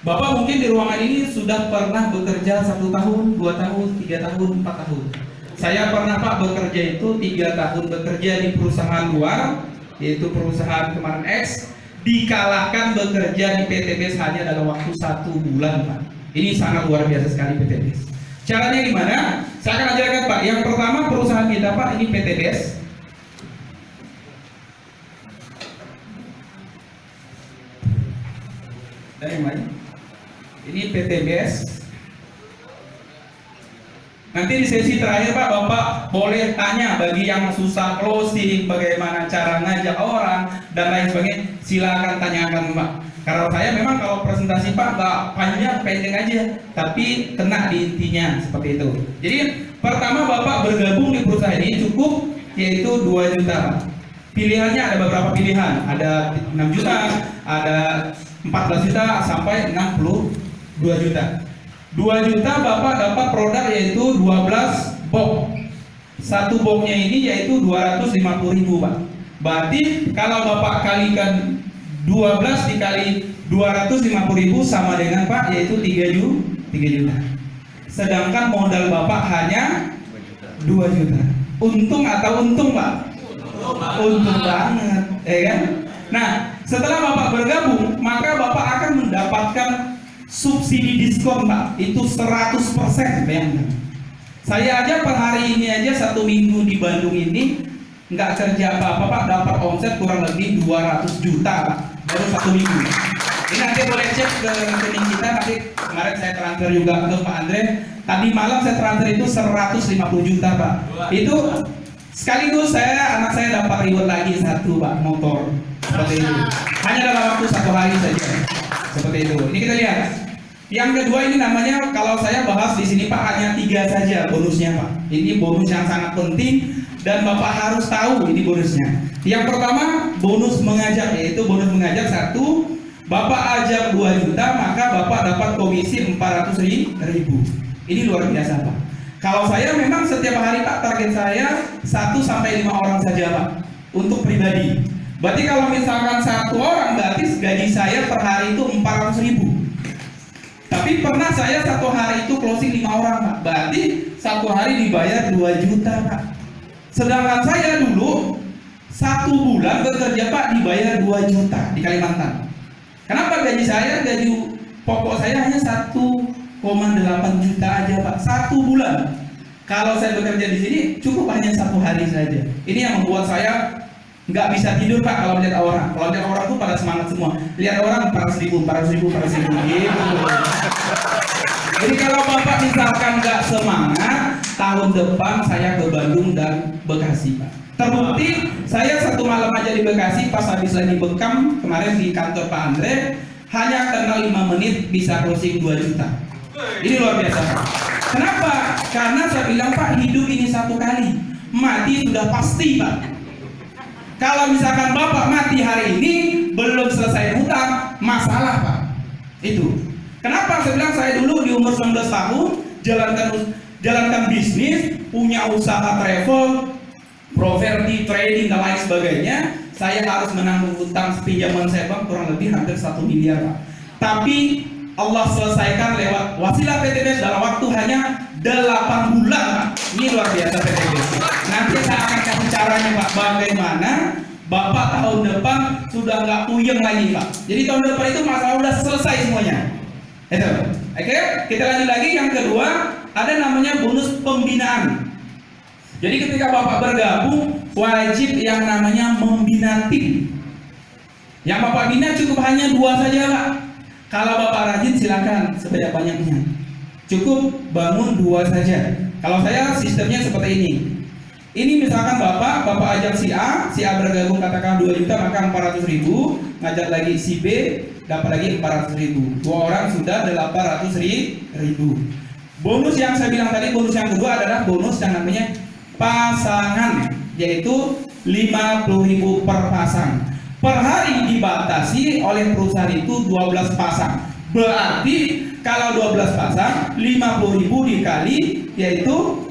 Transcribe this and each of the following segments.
Bapak mungkin di ruangan ini sudah pernah bekerja 1 tahun, 2 tahun, 3 tahun, 4 tahun. Saya pernah Pak bekerja itu 3 tahun bekerja di perusahaan luar, yaitu perusahaan kemarin X, dikalahkan bekerja di PTBS hanya dalam waktu 1 bulan Pak. Ini sangat luar biasa sekali PTBS. Caranya gimana? Saya akan ajarkan Pak. Yang pertama perusahaan kita Pak, ini PTBS. Ini PTBS. Nanti di sesi terakhir Pak, Bapak boleh tanya bagi yang susah closing, bagaimana cara ngajak orang dan lain sebagainya, silakan tanyakan Pak. Kalau saya memang kalau presentasi Pak nggak panjang, pendek aja, tapi kena di intinya seperti itu. Jadi pertama Bapak bergabung di perusahaan ini cukup yaitu 2 juta Pak. Pilihannya ada beberapa pilihan, ada 6 juta, ada 14 juta sampai 62 juta. 2 juta Bapak dapat produk yaitu 12 box. Satu boxnya ini yaitu 250.000 Pak. Berarti kalau Bapak kalikan 12 dikali 250.000 sama dengan Pak yaitu 3 juta. Sedangkan modal Bapak hanya 2 juta. Untung atau untung Pak? Untung banget, ya kan? Nah, setelah Bapak bergabung, maka Bapak akan mendapatkan subsidi diskon Pak, itu 100%. Bayangkan, saya aja per hari ini aja 1 minggu di Bandung ini nggak kerja apa-apa Pak, dapat omset kurang lebih 200 juta Pak, baru 1 minggu. Ini nanti boleh cek ke rekening kita, nanti kemarin saya transfer juga ke Pak Andre, tadi malam saya transfer itu 150 juta Pak. Itu sekaligus anak saya dapat reward lagi 1 Pak, motor. Seperti itu. Hanya dalam waktu 1 hari saja. Seperti itu. Ini kita lihat. Yang kedua ini namanya, kalau saya bahas di sini Pak, hanya 3 saja bonusnya Pak. Ini bonus yang sangat penting dan Bapak harus tahu ini bonusnya. Yang pertama bonus mengajak, yaitu bonus mengajak 1, Bapak ajak 2 juta maka Bapak dapat komisi 400.000. Ini luar biasa Pak. Kalau saya memang setiap hari Pak, target saya 1 sampai 5 orang saja Pak untuk pribadi. Berarti kalau misalkan 1 orang berarti gaji saya per hari itu 400.000. Tapi pernah saya 1 hari itu closing 5 orang Pak. Berarti 1 hari dibayar 2 juta Pak. Sedangkan saya dulu 1 bulan bekerja Pak dibayar 2 juta di Kalimantan. Kenapa gaji pokok saya hanya 1,8 juta aja Pak, 1 bulan. Kalau saya bekerja di sini cukup hanya 1 hari saja. Ini yang membuat saya nggak bisa tidur Pak kalau melihat orang. Kalau melihat orang tuh pada semangat semua. Lihat orang 400.000 gitu. Jadi kalau Bapak misalkan nggak semangat, tahun depan saya ke Bandung dan Bekasi Pak. Terbukti saya 1 malam aja di Bekasi pas habis lagi bekam kemarin di kantor Pak Andre, hanya karena 5 menit bisa closing 2 juta. Ini luar biasa Pak. Kenapa? Karena saya bilang Pak, hidup ini 1 kali, mati sudah pasti Pak. Kalau misalkan Bapak mati hari ini belum selesai hutang, masalah Pak. Itu. Kenapa saya bilang saya dulu di umur 19 tahun jalankan bisnis, punya usaha travel, properti, trading dan lain sebagainya. Saya harus menanggung hutang pinjaman saya Bang kurang lebih hampir 1 miliar Pak. Tapi Allah selesaikan lewat wasilah PTBS dalam waktu hanya 8 bulan Pak. Ini luar biasa PTBS. Nanti saya akan kasih caranya Pak, bagaimana Bapak tahun depan sudah nggak puyeng lagi Pak. Jadi tahun depan itu masalah udah selesai semuanya. Itu. Oke, kita lanjut lagi. Yang kedua ada namanya bonus pembinaan. Jadi ketika Bapak bergabung wajib yang namanya membina tim. Yang Bapak bina cukup hanya 2 saja Pak. Kalau Bapak rajin silakan sebanyak-banyaknya. Cukup bangun 2 saja. Kalau saya sistemnya seperti ini. Ini misalkan Bapak ajak si A bergabung katakan 2 juta maka 400.000, ngajak lagi si B dapat lagi 400.000. 2 orang sudah 800.000. Bonus yang saya bilang tadi, bonus yang kedua adalah bonus yang namanya pasangan, yaitu 50.000 per pasang. Per hari dibatasi oleh perusahaan itu 12 pasang. Berarti kalau 12 pasang 50.000 dikali yaitu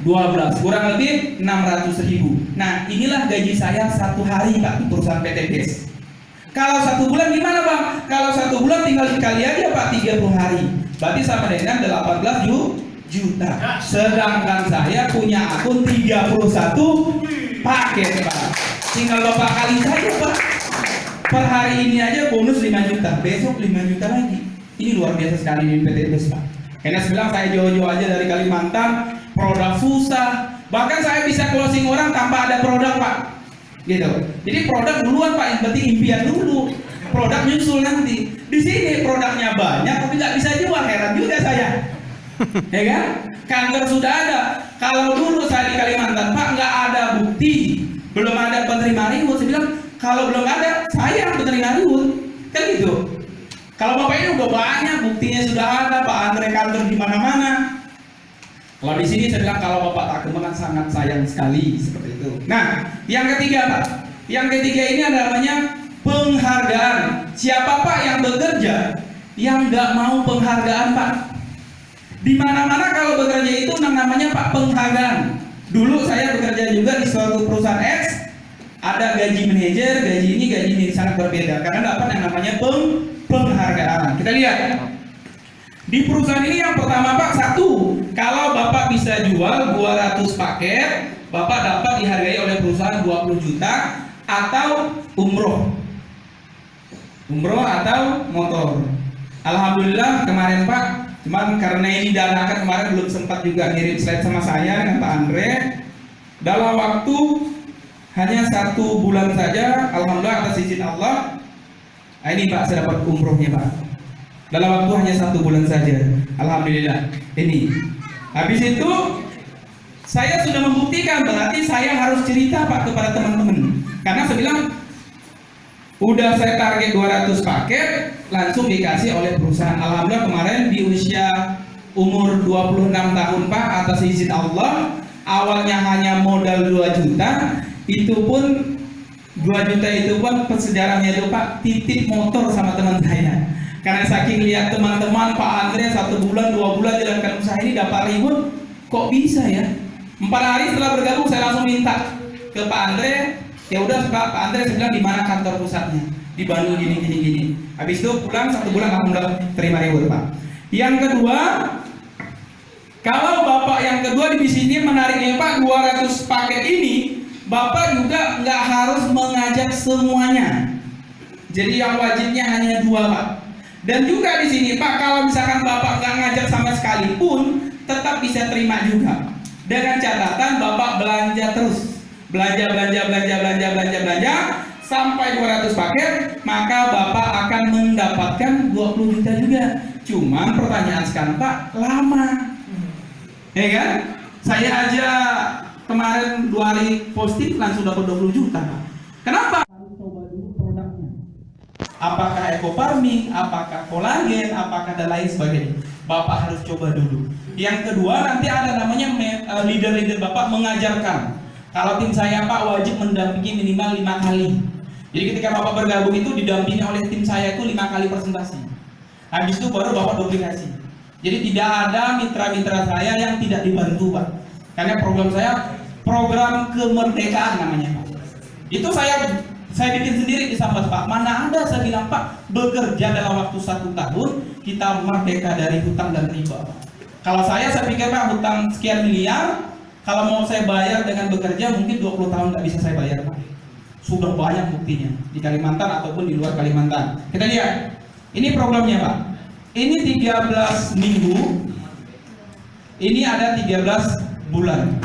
12 kurang lebih 600.000. Nah inilah gaji saya 1 hari Pak di perusahaan PTBS. Kalau 1 bulan gimana Bang? Kalau 1 bulan tinggal dikali aja Pak 30 hari. Berarti sama dengan 18 juta. Sedangkan saya punya akun 31 paket Pak. Tinggal Bapak kali saja Pak. Per hari ini aja bonus 5 juta, besok 5 juta lagi. Ini luar biasa sekali di PTBS Pak. Karena bilang saya jauh-jauh aja dari Kalimantan, produk susah. Bahkan saya bisa closing orang tanpa ada produk Pak. Gitu. Jadi produk duluan Pak, yang penting impian dulu. Produk nyusul nanti. Di sini produknya banyak tapi nggak bisa jual, heran juga saya. Ya kan? Kantor sudah ada. Kalau dulu saya di Kalimantan Pak nggak ada bukti, belum ada penerima reward. Saya bilang kalau belum ada, saya yang penerima reward. Kan gitu. Kalau Bapak ini udah banyak, buktinya sudah ada, Pak Andre kantor di mana-mana. Kalau di sini saya bilang kalau Bapak tak kembangkan sangat sayang sekali seperti itu. Nah, yang ketiga Pak, yang ketiga ini ada namanya penghargaan. Siapa Pak yang bekerja yang nggak mau penghargaan Pak? Di mana-mana kalau bekerja itu namanya Pak penghargaan. Dulu saya bekerja juga di suatu perusahaan X, ada gaji manajer, gaji ini sangat berbeda karena dapat yang namanya penghargaan. Kita lihat di perusahaan ini yang pertama Pak, 1, kalau Bapak bisa jual 200 paket, Bapak dapat dihargai oleh perusahaan 20 juta atau umroh atau motor. Alhamdulillah kemarin Pak, cuman karena ini dadakan kemarin belum sempat juga ngirim slide sama saya dengan Pak Andre. Dalam waktu hanya 1 bulan saja, alhamdulillah atas izin Allah. Nah, ini Pak, saya dapat umrohnya Pak. Dalam waktu hanya 1 bulan saja, alhamdulillah. Ini. Habis itu saya sudah membuktikan, berarti saya harus cerita Pak kepada teman-teman. Karena saya bilang udah saya target 200 paket, langsung dikasih oleh perusahaan. Alhamdulillah kemarin di usia umur 26 tahun Pak, atas izin Allah, awalnya hanya modal 2 juta. Itu pun 2 juta itu pun sejarahnya itu Pak titip motor sama teman saya. Karena saking lihat teman-teman Pak Andre 1 bulan 2 bulan jalankan usaha ini dapat reward, kok bisa ya? 4 hari setelah bergabung saya langsung minta ke Pak Andre, ya udah Pak Andre saya bilang di mana kantor pusatnya? Di Bandung gini. Habis itu pulang 1 bulan alhamdulillah terima reward Pak. Yang kedua, kalau Bapak yang kedua di sini menariknya Pak 200 paket ini, Bapak juga nggak harus mengajak semuanya. Jadi yang wajibnya hanya 2 Pak. Dan juga di sini Pak, kalau misalkan Bapak nggak ngajak sama sekali pun tetap bisa terima juga. Dengan catatan Bapak belanja terus, belanja sampai 200 paket, maka Bapak akan mendapatkan 20 juta juga. Cuman pertanyaan sekarang Pak, lama, ya kan? Saya aja kemarin 2 hari posting langsung dapat 20 juta Pak. Kenapa? Harus coba dulu produknya. Apakah eco farming, apakah kolagen, apakah dan lain sebagainya. Bapak harus coba dulu. Yang kedua nanti ada namanya leader-leader Bapak mengajarkan. Kalau tim saya Pak wajib mendampingi minimal 5 kali. Jadi ketika Bapak bergabung itu didampingi oleh tim saya itu 5 kali presentasi. Habis itu baru Bapak duplikasi. Jadi tidak ada mitra-mitra saya yang tidak dibantu Pak. Karena program saya program kemerdekaan namanya Pak. Itu saya bikin sendiri di Sambas Pak. Mana ada saya bilang Pak bekerja dalam waktu 1 tahun kita merdeka dari hutang dan riba Pak. Kalau saya pikir Pak hutang sekian miliar, kalau mau saya bayar dengan bekerja mungkin 20 tahun nggak bisa saya bayar Pak. Sudah banyak buktinya di Kalimantan ataupun di luar Kalimantan. Kita lihat ini programnya Pak. Ini 13 minggu. Ini ada 13 bulan.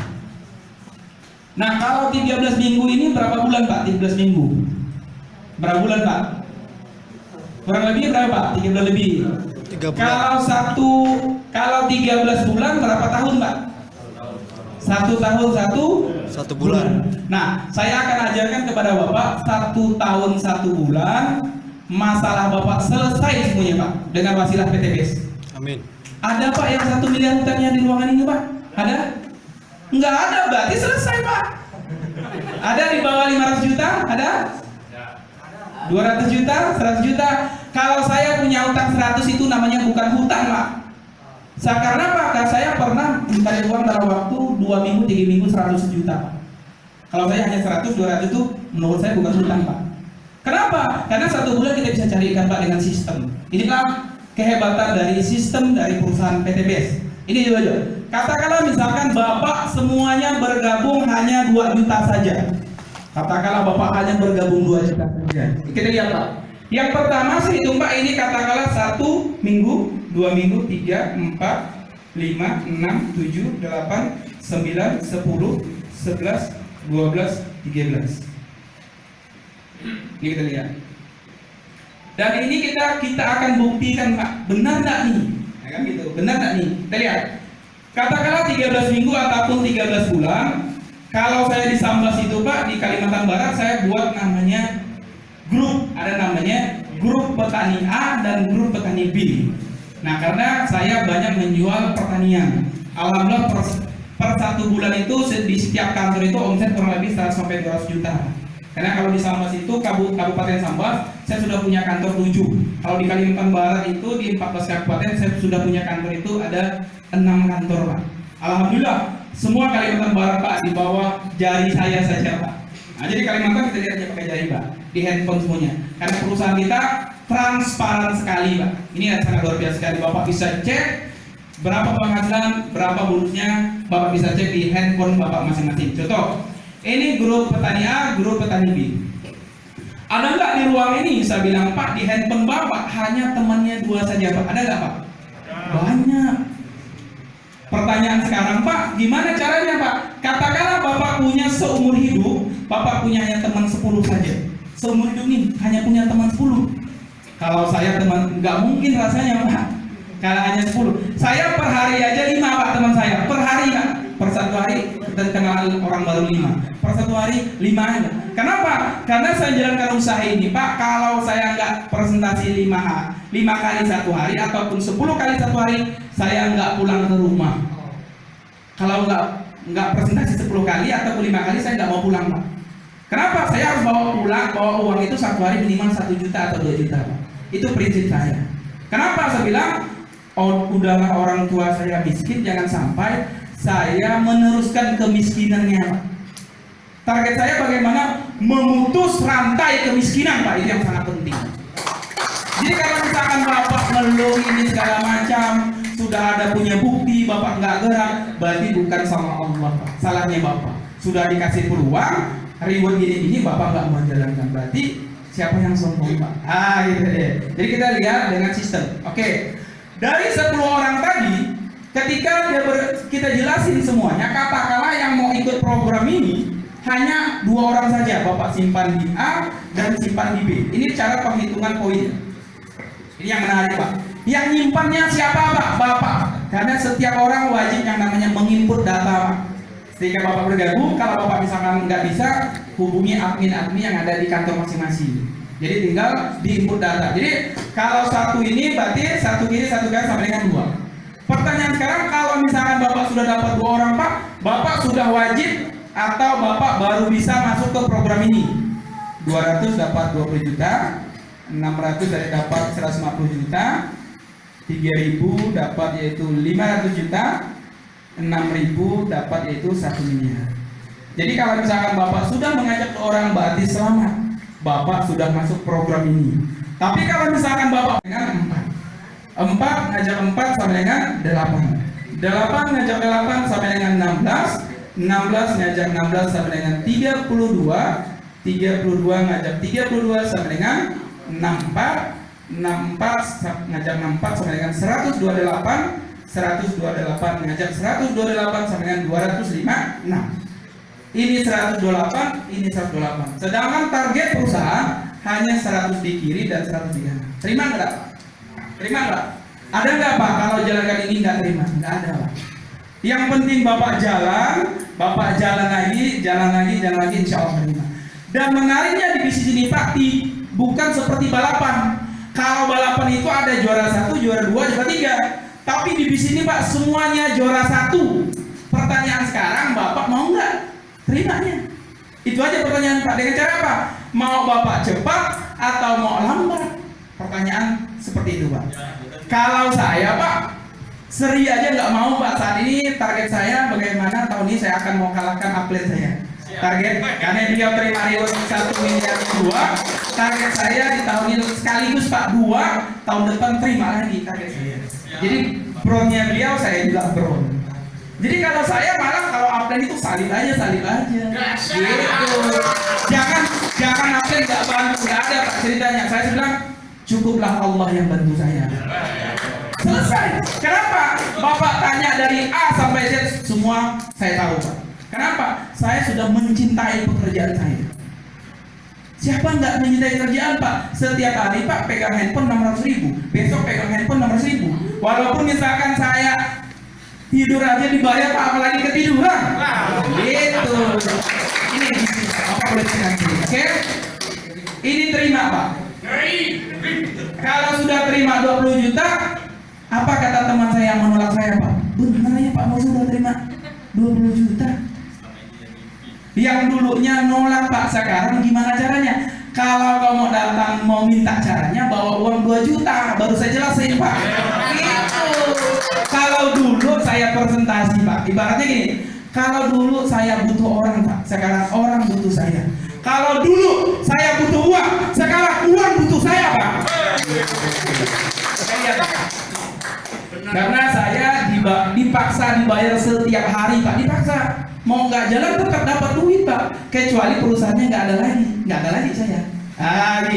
Nah kalau 13 minggu ini berapa bulan Pak? 13 minggu berapa bulan Pak? Kurang lebih berapa Pak? 13 lebih 3 bulan. Kalau 13 bulan berapa tahun Pak? 1 tahun 1 bulan. Nah saya akan ajarkan kepada Bapak 1 tahun 1 bulan. Masalah Bapak selesai semuanya Pak dengan wasilah PTBS. Amin. Ada Pak yang 1 miliar hutangnya di ruangan ini Pak? Ada? Enggak ada, berarti selesai Pak. Ada di bawah 500 juta? Ada? 200 juta? 100 juta? Kalau saya punya hutang 100 itu namanya bukan hutang Pak. Karena Pak, saya pernah minta uang dalam waktu 2 minggu, 3 minggu 100 juta Pak. Kalau saya hanya 100, 200 itu menurut saya bukan hutang Pak. Kenapa? Karena 1 bulan kita bisa carikan Pak dengan sistem. Inilah kehebatan dari sistem dari perusahaan PTBS. Ini juga. Katakanlah misalkan Bapak semuanya bergabung hanya 2 juta saja. Katakanlah Bapak hanya bergabung 2 juta saja. Kita lihat Pak. Yang pertama saya hitung Pak, ini katakanlah 1 minggu, 2 minggu, 3, 4, 5, 6, 7, 8, 9, 10, 11, 12, 13. Ini kita lihat. Dan ini kita akan buktikan Pak, benar nggak nih? Ya kan gitu, benar nggak nih? Kita lihat. Katakanlah 13 minggu ataupun 13 bulan. Kalau saya di Sambas itu Pak, di Kalimantan Barat saya buat namanya grup, ada namanya grup petani A dan grup petani B. Nah, karena saya banyak menjual pertanian, alhamdulillah per 1 bulan itu di setiap kantor itu omset kurang lebih 100 sampai 200 juta. Karena kalau di Sambas itu Kabupaten Sambas saya sudah punya kantor 7. Kalau di Kalimantan Barat itu di 14 kabupaten saya sudah punya kantor itu ada 6 kantor Pak. Alhamdulillah semua Kalimantan Barat Pak di bawah jari saya saja Pak. Nah, jadi Kalimantan kita lihat aja pakai jari Pak, di handphone semuanya. Karena perusahaan kita transparan sekali Pak. Ini sangat luar biasa sekali. Bapak bisa cek berapa penghasilan, berapa bonusnya, Bapak bisa cek di handphone Bapak masing-masing. Contoh, ini grup petani A, grup petani B. Ada nggak di ruang ini? Saya bilang Pak, di handphone Bapak hanya temannya 2 saja Pak. Ada nggak Pak? Banyak. Pertanyaan sekarang Pak, gimana caranya Pak? Katakanlah Bapak punya seumur hidup, Bapak punya hanya teman 10 saja. Seumur hidup nih hanya punya teman 10. Kalau saya teman, nggak mungkin rasanya Pak. Kalau hanya 10, saya per hari aja 5 Pak teman saya. Per hari Pak, per 1 hari kita kenal orang baru 5. Per 1 hari 5 aja. Kenapa? Karena saya jalankan usaha ini Pak. Kalau saya nggak presentasi 5 kali 1 hari ataupun 10 kali 1 hari, saya nggak pulang ke rumah. Kalau nggak presentasi 10 kali ataupun 5 kali, saya nggak mau pulang Pak. Kenapa? Saya harus bawa uang itu 1 hari minimal 1 juta atau 2 juta Pak. Itu prinsip saya. Kenapa saya bilang, udahlah orang tua saya miskin, jangan sampai saya meneruskan kemiskinannya Pak. Target saya bagaimana memutus rantai kemiskinan Pak, itu yang sangat penting. Jadi kalau misalkan Bapak ngeluh ini segala macam, sudah ada punya bukti, Bapak nggak gerak, berarti bukan sama Allah Pak. Salahnya Bapak. Sudah dikasih peluang, reward gini-gini, Bapak nggak menjalankan, berarti siapa yang sombong Pak? Gitu deh. Jadi kita lihat dengan sistem. Oke. Dari 10 orang tadi, ketika kita jelasin semuanya, katakanlah yang mau ikut program ini hanya 2 orang saja, Bapak simpan di A dan simpan di B. Ini cara penghitungan poin. Ini yang menarik Pak. Yang nyimpannya siapa Pak? Bapak. Karena setiap orang wajib yang namanya menginput data Pak. Ketika Bapak bergabung, kalau Bapak misalkan nggak bisa, hubungi admin-admin yang ada di kantor masing-masing. Jadi tinggal diinput data. Jadi kalau 1 ini berarti 1 kiri 1 kanan sama dengan 2. Pertanyaan sekarang, kalau misalkan Bapak sudah dapat 2 orang Pak, Bapak sudah wajib atau Bapak baru bisa masuk ke program ini? 200 dapat 20 juta, 600 dari dapat 150 juta, 3.000 dapat yaitu 500 juta, 6.000 dapat yaitu 1 miliar. Jadi kalau misalkan Bapak sudah mengajak orang, berarti selamat, Bapak sudah masuk program ini. Tapi kalau misalkan Bapak dengan 4 ngajak 4 sama dengan 8 ngajak 8 sama dengan 16 ngajak 16 sama dengan 32 ngajak 32 sama dengan 64 ngajak 64 sama dengan 128 ngajak 128 sama dengan 256. Ini 128, ini 128. Sedangkan target perusahaan hanya 100 di kiri dan 100 di kanan. Terima nggak? Terima nggak? Ada nggak Pak kalau jalankan ini nggak terima? Nggak ada Pak. Yang penting Bapak jalan lagi, insya Allah terima. Dan menariknya di bisnis ini Pak, bukan seperti balapan. Kalau balapan itu ada juara 1, juara 2, juara 3. Tapi di bisnis ini Pak semuanya juara 1. Pertanyaan sekarang, Bapak mau nggak terimanya? Itu aja pertanyaan Pak. Dengan cara apa? Mau Bapak cepat atau mau lambat? Pertanyaan seperti itu Pak. Kalau saya Pak, seri aja nggak mau Pak. Saat ini target saya bagaimana tahun ini saya akan mau kalahkan atlet saya. target karena beliau terima reward 1 miliar 2, target saya di tahun ini sekaligus Pak 2, tahun depan terima lagi target saya. Jadi bronnya beliau, saya juga bron. Jadi kalau saya malah kalau upline itu salib aja gitu. Jangan upline nggak bantu, nggak ada Pak ceritanya. Saya bilang cukuplah Allah yang bantu saya. Selesai. Kenapa? Bapak tanya dari A sampai Z semua saya tahu Pak. Kenapa? Saya sudah mencintai pekerjaan saya. Siapa nggak mencintai kerjaan Pak? Setiap hari Pak pegang handphone 600.000, besok pegang handphone 600.000. Walaupun misalkan saya tidur aja dibayar Pak, apalagi ketiduran. Gitu. Ini apa boleh nanti? Oke? Ini terima Pak. Kalau sudah terima 20 juta, apa kata teman saya yang menolak saya Pak? Benar ya Pak, mau sudah terima 20 juta. Yang dulunya nolak Pak, sekarang gimana caranya? Kalau kamu datang mau minta caranya, bawa uang 2 juta, baru saya jelasin Pak. Gitu. Kalau dulu saya presentasi Pak, ibaratnya gini, kalau dulu saya butuh orang Pak, sekarang orang butuh saya. Kalau dulu saya butuh uang, sekarang uang butuh saya Pak. Karena saya dipaksa dibayar setiap hari Pak, dipaksa. Mau nggak jalan tetap dapat duit Pak, kecuali perusahaannya nggak ada lagi saya.